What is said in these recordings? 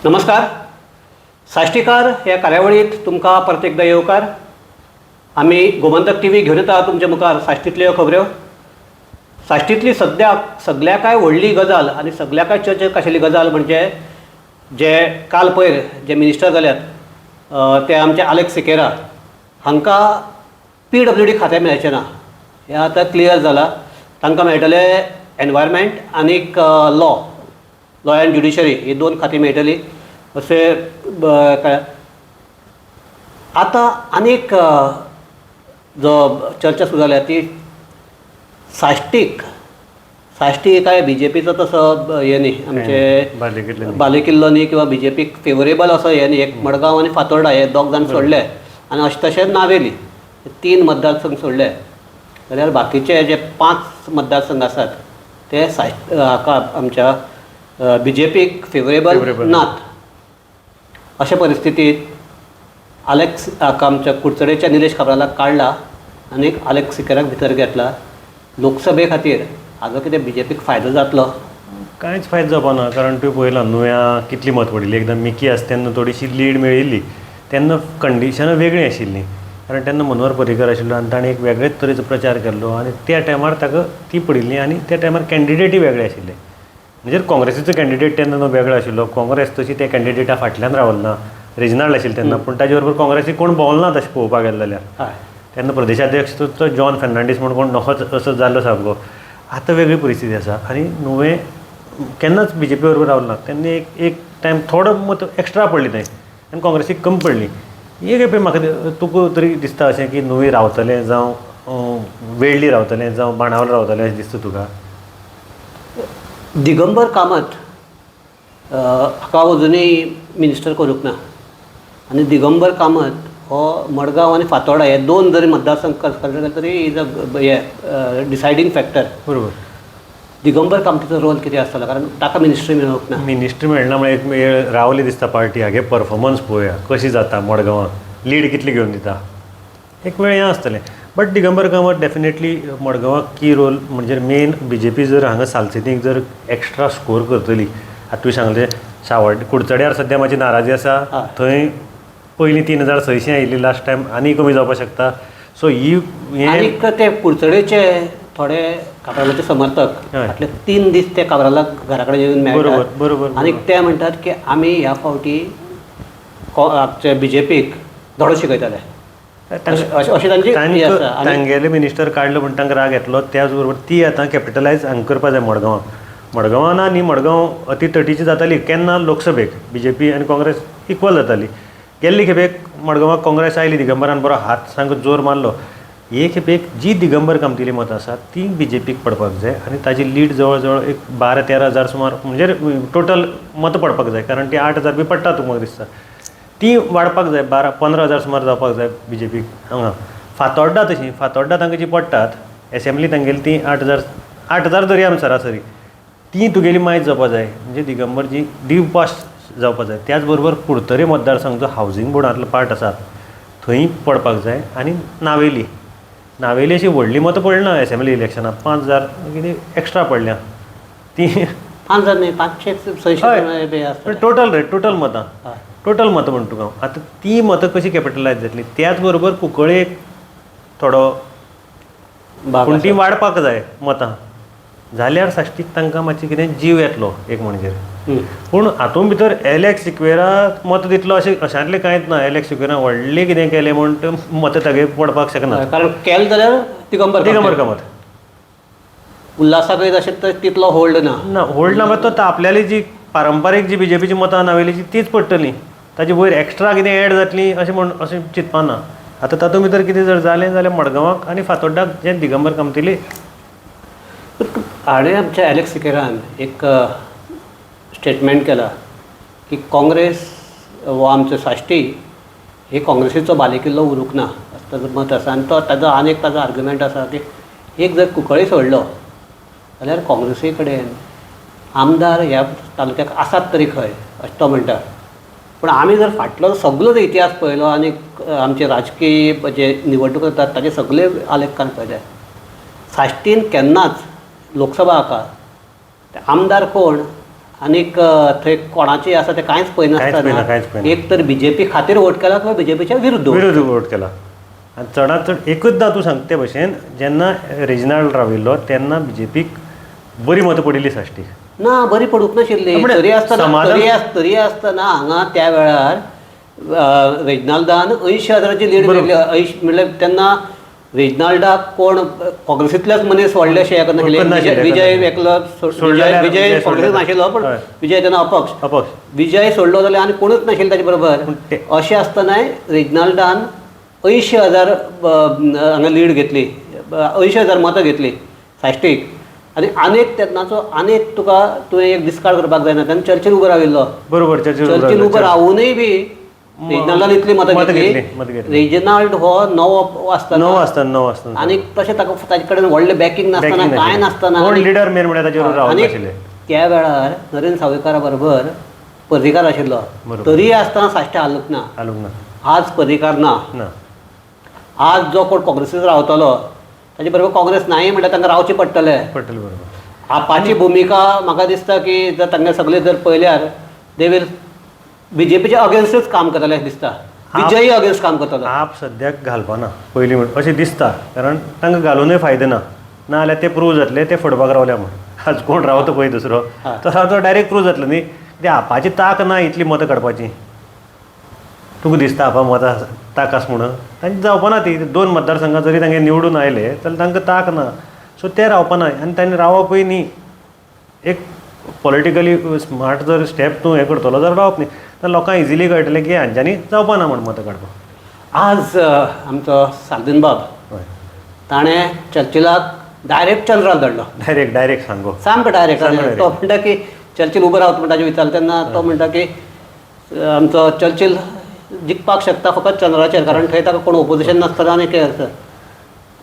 नमस्कार. साश्टीकार ह्या कार्यावळीत तुमकां परत एकदा येवकार. आमी गोमंतक टी व्ही घेवन येता तुमच्या मुखार साश्टींतल्यो खबऱ्यो. साश्टींतली सद्याक सगळ्याकाय व्हडली गजाल आनी सगळ्याकाय चर्चेक आशिल्ली गजाल म्हणजे जे काल पयर जे मिनिस्टर जाल्यात ते आमचे आलेक्स सिकेरा हांकां PWD खातें मेळचें ना. हें आतां क्लियर जालां. तांकां मेळटले एनवायरमेंट आनीक लॉ एंड ज्युडिशरी ही दोन खातीं मेळटलीं अशें आतां आनीक जो चर्चा सुरू जाल्या ती साश्टीक काय BJPचो तसो हे न्ही, आमचे बालेकिल्लो न्ही किंवा BJPक फेवरेबल असो हे न्ही. एक मडगांव आनी फातोर्डा हे दोग जाण सोडले आनी अशें तशेंच नावेली 3 मतदारसंघ सोडले जाल्यार बाकीचे जे 5 मतदारसंघ आसात ते हाका आमच्या BJPक फेवरेबल नात. अशा परिस्थितीत आलेक्स हाका आमच्या कुडचडेच्या निलेश काब्रालाक काडला आनी आलेक्स सिकेराक भितर घेतला. लोकसभे खातीर हाजो कितें BJPक फायदो जातलो? कांयच फायदो जावपाना. कारण तुवें पळयलां नुव्या कितली मत पडिल्ली. एकदां मिकी आसा तेन्ना थोडीशी लीड मेळिल्ली. तेन्ना कंडिशनां वेगळीं आशिल्लीं. कारण तेन्ना मनोहर पर्रीकर आशिल्लो आनी ताणें एक वेगळेच तरेचो प्रचार केल्लो आनी त्या टायमार ताका ती पडिल्ली आनी त्या टायमार कॅन्डिडेटूय वेगळे आशिल्ले. म्हणजे काँग्रेसीचो कॅन्डिडेट तेन्ना वेगळो आशिल्लो. काँग्रेस तशी त्या कॅन्डिडेटा फाटल्यान रावलना. रिजनल आशिल्ली तेन्ना, पूण ताजे बरोबर काँग्रेसीक कोण भोंवलना तशें पळोवपाक गेलें जाल्यार. तेन्ना प्रदेशाध्यक्ष तो जॉन फेर्नांडीस म्हूण कोण नखोच असो जाल्लो सामको. आतां वेगळी परिस्थिती आसा आनी नुवें केन्नाच BJP बरोबर रावलो ना. तेन्ना एक टायम थोडो मत एक्स्ट्रा पडली थंय आनी काँग्रेसीक कमी पडली. एक एपय म्हाका तुका तरी दिसता अशें की नुवें रावतलें जावं वेळ्ळी रावतलें जावं बाणावलें रावतलें अशें दिसता तुका? दिगंबर कामत हाका अजुनूय मिनिस्टर करूंक ना आनी दिगंबर कामत हो मडगांव आनी फातोर्डा हे 2 जरी मतदारसंघ कंसिडर केले तरी इज हे डिसायडींग फॅक्टर. बरोबर. दिगंबर कामतीचो रोल कितें आसतलो? कारण ताका मिनिस्ट्री मेळूंक ना. मिनिस्ट्री मेळना म्हळ्यार एक वेळ रावली दिसता पार्टी. हागे परफॉर्मन्स पळोवया कशी जाता मडगांवां, लीड कितली घेवन दिता. एक वेळ हें आसतलें. बट दिगंबर कामत डेफिनेटली मडगांवाक की रोल म्हणजे मेन BJP जर हांगा सालसेतीक जर एक्स्ट्रा स्कोर करतली. आतां तुवें सांगलें सावड्डे कुडचड्यार सद्या म्हाजी नाराजी आसा. थंय पयलीं 3600 आयिल्ली लास्ट टायम आनी कमी जावपाक शकता. सो आनीक ते कुडचडेचे थोडे काब्रालाचे समर्थक फाटले 3 दीस ते काब्रालाक घरा कडेन येवन मेळटात. बरोबर. आनी ते म्हणटात की आमी ह्या फावटी आमचे BJPक धडो शिकयतले अशें तांची आसा. तांगेले मिनिस्टर काडलो म्हण तांकां राग येतलो. त्याच बरोबर ती आतां कॅपिटलायज हांगा करपा जाय मडगांवां न्ही. मडगांव अती तटीची जाताली केन्ना लोकसभेक BJP आनी काँग्रेस इक्वल जाताली. गेल्ली खेपेक मडगांवाक काँग्रेस आयली, दिगंबरान बरो हात सामको जोर मारलो. हे खेपेक जी दिगंबर कामतिली मतां आसा ती BJPक पडपाक जाय आनी ताजी लीड जवळ जवळ एक 12-13 हजार सुमार म्हणजे टोटल मतां पडपाक जाय. कारण ती 8 हजार बी पडटा तुका म्हाका दिसता. ती वाडपाक जाय. 12-15 हजार सुमार जावपाक जाय BJPक हांगा. फातोर्डा तशी फातोर्डा तांकां जी पडटात एसेंब्ली तांगेली ती 8 हजार धरया आमी सरासरी. ती तुगेली मायज जावपाक जाय. म्हणजे दिगंबर जी डीव पास जावपाक जाय. त्याच बरोबर कुडतरे मतदारसंघ जो हावजींग बोर्डांतलो पार्ट आसा थंय पडपाक जाय. आनी नावेली अशी व्हडली मतां पडना एसेंब्ली इलेक्शनाक. 5000 कितें एक्स्ट्रा पडल्या. ती 5000 न्ही 500-600 टोटल मतां म्हणटा तुका. आतां ती मतां कशी कॅपिटलायज जातली? त्याच बरोबर कुंकळेक थोडो पूण ती वाडपाक जाय मतां जाल्यार साश्टीक तांकां मातशें कितें जीव येतलो एक म्हणजे. पूण हातूंत भितर एलेक्स सिक्वेरा मत दितलो अशांतलें कांयच ना. एलेक्स सिक्वेरा व्हडलें कितें केलें म्हूण मतां तागे पडपाक शकना. कारण केलें जाल्यार दिगंबर कामत उल्हासाकय तशें तितलो होल्ड ना. होल्ड ना. मात तो आपल्याली जी पारंपारीक जी BJPची मतां नावेलीची तीच पडटलीं. ताजे वयर एक्स्ट्रा कितें एड जातलीं अशें चिंतपा ना. आतां तातूंत भितर कितें जर जालें जाल्यार मडगांवाक आनी फातोर्डाक जें दिगंबर कामतिली. हाणें आमच्या एलेक्स सिकेरान एक स्टेटमेंट केला की काँग्रेस हो आमचो साश्टी ही काँग्रेसीचो बालेकिल्लो उरूंक ना असं ताजो मत आसा. आनी तो ताजो आनीक ताजो आर्ग्युमेंट आसा की एक जर कुंकळी सोडलो जाल्यार काँग्रेसी कडेन आमदार ह्या तालुक्याक आसात तरी खंय अशें तो म्हणटा. पूण आमी जर फाटलो सगळोच इतिहास पळयलो आनी आमचे राजकीय जे निवडणूक जातात ताजे सगळे आलेख कान पळयले साश्टीन केन्नाच लोकसभा हाका आमदार कोण आनीक थंय कोणाची आसा ते कांयच कांयच पळयना, पळयनासतना एक तर बीजेपी खातीर वोट केला किंवा बीजेपीच्या विरुद्ध वोट केला. आनी चडांत चड एकूचदा तूं सांगता ते भशेन जेन्ना रेजिनाल्ड राविल्लो तेन्ना बीजेपीक बरी मतां पडिल्ली साश्टीक. ना बरी पडूंक नाशिल्ली. तरी आसतना हांगा त्या वेळार रेजिनाल्डान 80,000ची लीड मेळ्ळी. म्हणल्यार तेन्ना रेजिनाल्डाक कोण काँग्रेसींतलेच मनीस व्हडले अशें हें करनाशिल्ले. विजय एकलो विजय काँग्रेसींत नाशिल्लो पण विजय तेन्ना अपक्ष. विजय सोडलो जाल्यार आनी कोणूच नाशिल्ले ताचे बरोबर. अशें आसतनाय रेजिनाल्डान 80,000 हांगा लीड घेतली, 80,000 मतां घेतली साश्टीक. आनीक तेन्नाचो तुवें एक डिस्कार्ड करपाक जायना. तेन्ना चर्चील उबो राविल्लो. बरोबर, चर्चील उबो रावूनय बी रेजिनाल्डान इतली मतां घेतली. रेजिनाल्ड हो नवो आसतना आनीक तशें ताचे कडेन व्हडलें बॅकींग नासतना कांय नासतना लिडर मेन म्हळ्यार ताचेर रावले नाशिल्ले. त्या वेळार नरेंद्र सावयकारा बरोबर पर्रीकार आशिल्लो. तरी आसतना साश्टी हालूंक ना. आज पर्रीकार ना. आज जो कोण काँग्रेसीत रावतलो ताचे बरोबर काँग्रेस नाही म्हटल्यार तांकां रावचें पडटलें. बरोबर. आपाची भुमिका म्हाका दिसता की जर तांगे सगळे जर पळयल्यार दे वील बीजेपीच्या अगेन्स्टूच काम करतले दिसता. विजयी अगेन्स्ट काम करतलो. आप सद्याक घालपाना पयलीं म्हण अशें दिसता, कारण तांकां घालूनय फायदो ना. नाजाल्यार ते प्रूव जातले ते फुडपाक रावल्या म्हण. आज कोण रावता पळय दुसरो तो डायरेक्ट प्रूव जातलो न्ही. ते आपाची ताक ना इतली मतां काडपाची. तुका दिसता आपा मतां ताक आसा म्हणून तांची जावपाना ती. 2 मतदारसंघां जरी तांगे निवडून आयले जाल्यार तांकां ताक ना. सो ते रावपाना. आनी तांणी रावपय न्ही. एक पॉलिटिकली स्मार्ट जर स्टेप तूं हें करतलो जाल्यार रावप न्ही. तर लोकांक इजिली कळटलें की हांच्यांनी जावपाना म्हण मतां काडपाक. आज आमचो सालदीन बाब ताणें चर्चिलाक डायरेक्ट चंद्रार धाडलो. डायरेक्ट सांगो सामको डायरेक्ट. तो म्हणटा की चर्चिल उबो रावता म्हणटा विचारलो तेन्ना तो म्हणटा की आमचो चर्चिल जिखपाक शकता फकत चंद्राचेर, कारण थंय ताका कोण ओपोजिशन नासतना आनी कितें आसा.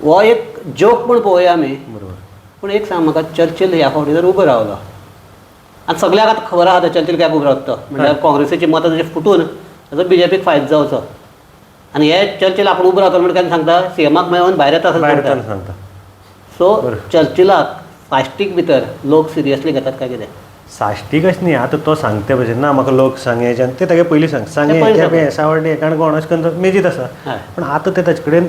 हो एक जोक म्हूण पळोवया आमी. बरोबर. पूण एक सांग म्हाका, चर्चिल ह्या फावटी जर उबो रावलो आनी सगळ्याक आतां खबर आसा चर्चिल कित्याक उबो रावता म्हणल्यार काँग्रेसीची मतां ताचे फुटून ताजो बीजेपीक फायदो जावचो. आनी हे चर्चिल आपूण उबो रावतलो म्हणून केन्ना सांगता सीएमाक मेळून भायर येता सांगता. सो चर्चिलाक साश्टीक भितर लोक सिरियसली घेतात काय कितें? साश्टीक अशें न्ही. आतां तो सांगता भशेन ना म्हाका लोक सांगेचे आनी ते तागे पयलीं सांगे सावड्डे काणकोण अशें करून मेजीत आसा. पूण आतां ते ताचे कडेन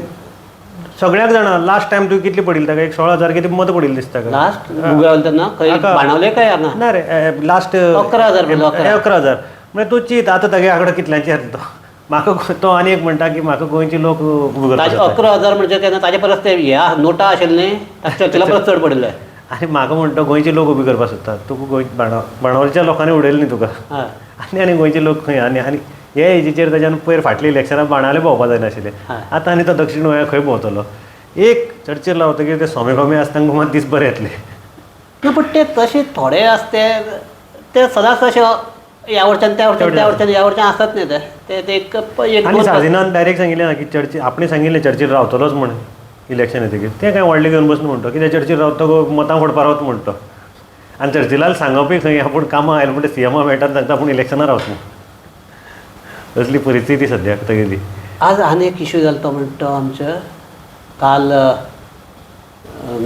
सगळ्याक जाणा. लास्ट टायम तुवें कितली पडिल्ली ताका? 16,000 कितें मतां पडिल्ली दिसता. लास्ट गुगल तेन्ना खंय बाणवले काय ना रे. लास्ट 11,000 म्हणजे तूं चिंत आतां तागे आंकडो कितल्यांची येता तो. म्हाका तो आनी एक म्हणटा की म्हाका गोंयचे लोक उबो करतात. 11,000 म्हणजे केन्ना ताजे परस ते ह्या नोटा आशिल्ले न्ही चर्चिला परस चड पडिल्ले. आनी म्हाका म्हणटा गोंयचे लोक उबी करपाक सोदतात. तुका गोंय बाणावलेच्या लोकांनी उडयले न्ही तुका. आनी गोंयचे लोक खंय आनी हे एजीचेर ताच्यान पयर फाटली इलेक्शनां बाणावले भोंवपा जायनाशिल्ले. आतां आनी तो दक्षिण गोंया खंय भोंवतलो. एक चर्चेर रावतकीर ते सोमे आसता तांकां मात दीस बरे येतले. ना पूण ते तशे थोडे आसते ते सदांच तशे ह्या वरच्यान त्या वरच्यान आसतात न्ही ते. आनी साजिनान डायरेक्ट सांगिल्लें ना की चर्ची आपणें सांगिल्लें चर्चीर रावतलोच म्हण इलेक्शन येतकीर. तें कांय व्हडलें घेवन बसना म्हणटा कित्याक चर्चीर रावता मतां फोडपा रावता म्हणटा. आनी चर्चिलाल सांगपूय खंय आपूण कामां आयलो म्हणटा सीएमा मेळटात सांगता आपूण इलेक्शनां रावता म्हणून. असली परिस्थिती सद्याक तेगेली. आज आनी एक इश्यू जालो तो म्हणटा आमचे काल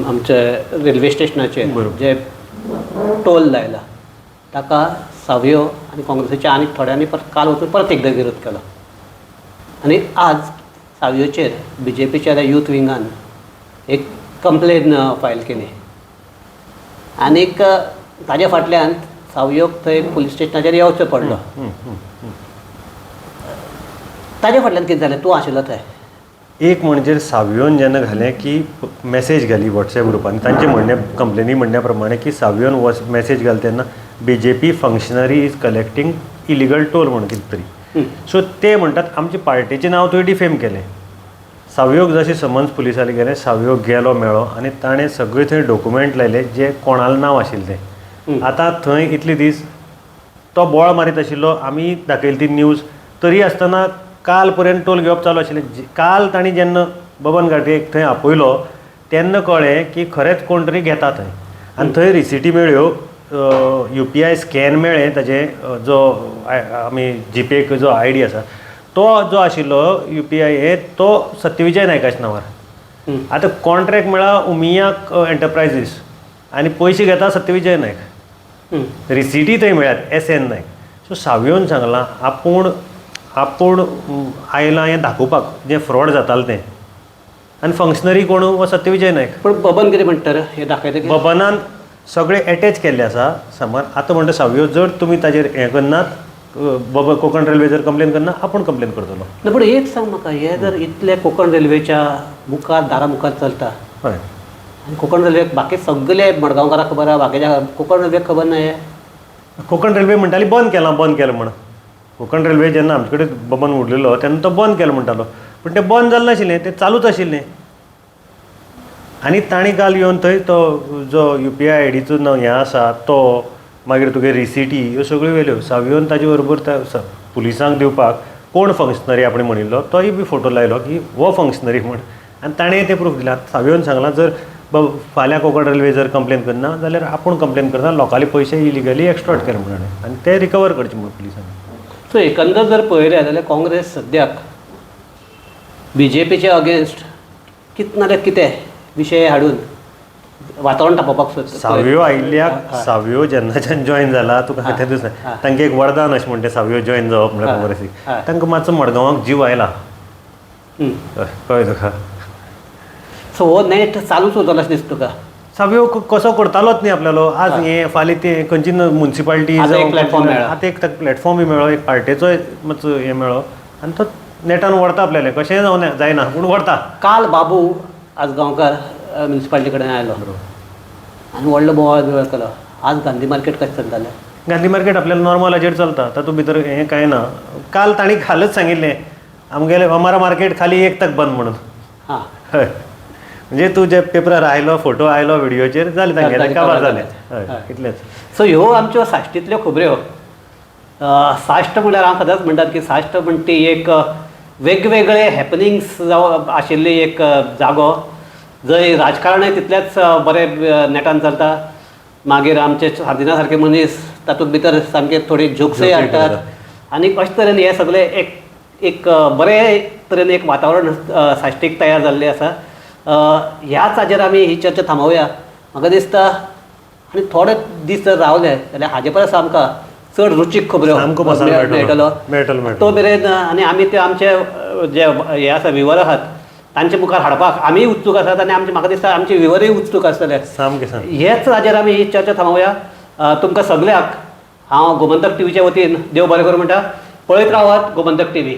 आमचे रेल्वे स्टेशनाचेर जे टोल लायला ताका सावयो आनी काँग्रेसीच्या आनीक थोड्यांनी काल वचून परत एकदा विरोध केलो. आनी आज सावयोचेर बीजेपीच्या यूथ विंगान एक कंप्लेन फायल केली. आनीक ताज्या फाटल्यान सावयोक थंय पुलीस स्टेशनाचेर येवचो पडलो. ताज्या फाटल्यान कितें जालें? तूं आशिल्लो थंय. एक म्हणजे सावयोन जेन्ना घालें की मॅसेज घाली वॉट्सॅप ग्रुपांनी तांचे म्हणणे कंप्लेनी म्हणण्या प्रमाणे की सावयोन मॅसेज घाल तेन्ना BJP functionary is collecting illegal toll म्हणून कितें तरी. सो ते म्हणटात आमचे पार्टीचें नांव थंय डिफेम केलें. सावयोक जशें समन्स पुलिसांनी गेलें, सावयोक गेलो मेळो आनी ताणें सगळे थंय डॉक्युमेंट लायले जे कोणालें नांव आशिल्लें तें. आतां थंय इतले दीस तो बोळ मारीत आशिल्लो. आमी दाखयली ती न्यूज. तरी आसतना काल पर्यंत टोल घेवप चालू आशिल्लें. काल तांणी जेन्ना बबन घाटीक थंय आपयलो तेन्ना कळ्ळें की खरेंच कोण तरी घेता थंय. आनी थंय रिसिटी मेळ्ळ्यो. UPI स्कॅन मेळ्ळें ताजे जो आमी जीपेक जो ID आसा तो जो आशिल्लो UPI तो सत्यविजय नायकाच्या नांवार. आतां कॉन्ट्रॅक्ट मेळ्ळा उमिया एंटरप्रायजीस आनी पयशे घेता सत्यविजय नायक. रिसिटी थंय मेळ्ळ्यात SN नायक. सो सावयोन सांगलां आपूण आयलां हें दाखोवपाक जें फ्रॉड जातालें तें. आनी फंक्शनरी कोण हो सत्यविजय नायक. पण बबन कितें म्हणटा रे हे दाखयता बबनान सगळें एटॅच केल्लें आसा. समज आतां म्हणटा सावयो जर तुमी ताजेर हें करनात कोंकण रेल्वे जर कंप्लेन करना आपूण कंप्लेन करतलो. ना पण एक सांग म्हाका हे जर इतले कोंकण रेल्वेच्या मुखार दारा मुखार चलता हय आनी कोंकण रेल्वेक बाकी सगळे मडगांवकारांक खबर आहा बाकीच्या कोंकण रेल्वेक खबर ना हे. कोंकण रेल्वे म्हणटाली बंद केलां म्हण. कोंकण रेल्वे जेन्ना आमचे कडेन बबन उरलेलो तेन्ना तो बंद केलो म्हणटालो. पूण तें बंद जाल्लें नाशिल्लें, तें चालूच आशिल्लें. आनी तांणी काल येवन थंय तो जो UPI आयडीचो हें आसा तो मागीर तुगे रिसिटी ह्यो सगळ्यो व्हेल्यो. सावयोन ताजे बरोबर त्या पुलिसांक दिवपाक कोण फंक्शनरी आपण म्हणिल्लो तोय बी फोटो लायलो की हो फंक्शनरी म्हण. आनी ताणें तें प्रूफ दिलां. सावयोन सांगलां जर फाल्यां कोंकण रेल्वे जर कंप्लेन करना जाल्यार आपूण कंप्लेन करता, लोकांले पयशे इलिगली एक्स्ट्रॉट केले म्हणून आनी ते रिकवर करचे म्हणून पुलिसांनी. सो एकंदर जर पळयलें जाल्यार काँग्रेस सद्याक BJPचे अगेन्स्ट कितें नाल्यार कितें विशय हाडून वातावरण तापोवपाक सोदता. सावयो आयिल्ल्याक सावयो जेन्नाच्यान जॉयन जाला तुका खात्यार दिसना तांकां एक वरदान अशें म्हणटा सावयो जॉयन जावप म्हणल्यार काँग्रेसीक. तांकां मातसो मडगांवाक जीव आयला कळ्ळें तुका. सो हो नेट चालूच उरतलो अशें दिसता तुका. सावयो कसो करतालोच न्ही आपल्यालो. आज हें फाल्यां तें खंयची म्युन्सिपाल्टी आतां एक प्लॅटफॉर्म मेळ्ळा. आतां एक प्लॅटफॉर्मूय मेळ्ळो, एक पार्टेचोय मातसो हें मेळ्ळो आनी तो नेटान व्हरता आपल्यालें. कशेंय जावं जायना पूण व्हरता. काल बाबू आजगांवकार म्युन्सिपाल्टी कडेन आयलो आनी व्हडलो बोवाळ बिवाळ केलो. आज गांधी मार्केट कशें चलतालें? गांधी मार्केट आपल्याला नॉर्मल हाजेर चलता, तातूंत भितर हें कांय ना. काल तांणी कालच सांगिल्लें आमगेलें हमारा मार्केट खाली एक तक बंद म्हणून. हां हय म्हणजे तूं जे पेपरार आयलो फोटो आयलो व्हिडियोचेर जालें तांगेलें काबार जालें. हय इतलेंच. सो ह्यो आमच्यो साश्टींतल्यो खबऱ्यो. साश्ट म्हणल्यार हांव सदांच म्हणटात की साश्ट म्हणटा ती एक वेगवेगळे हॅपनिंग्स जावं आशिल्ली एक जागो जंय राजकारणय तितलेंच बरें नेटान चलता. मागीर आमचे सादिना सारके मनीस तातूंत भितर सामके थोडी जोक्सय हाडटात आनी अशे तरेन हें सगळें एक बरे तरेन एक वातावरण साश्टीक तयार जाल्लें आसा. ह्याच हाजेर आमी ही चर्चा थांबोवया म्हाका दिसता. आनी थोडे दीस जर रावले जाल्यार हाजे परस आमकां चड रुचीक खबऱ्यो मेळटलो तो मेरेन. आनी आमी ते आमचे जे हे आसा व्हिवर आहात तांचे मुखार हाडपाक आमीय उत्सूक आसात आनी म्हाका दिसता आमचे व्हिवरूय उत्सूक आसतले. सामकें हेच हाजेर आमी ही चर्चा थांबोवया. तुमकां सगळ्याक हांव गोमंतक TVच्या वतीन देव बरें करूं म्हणटा. पळयत रावात गोमंतक TV.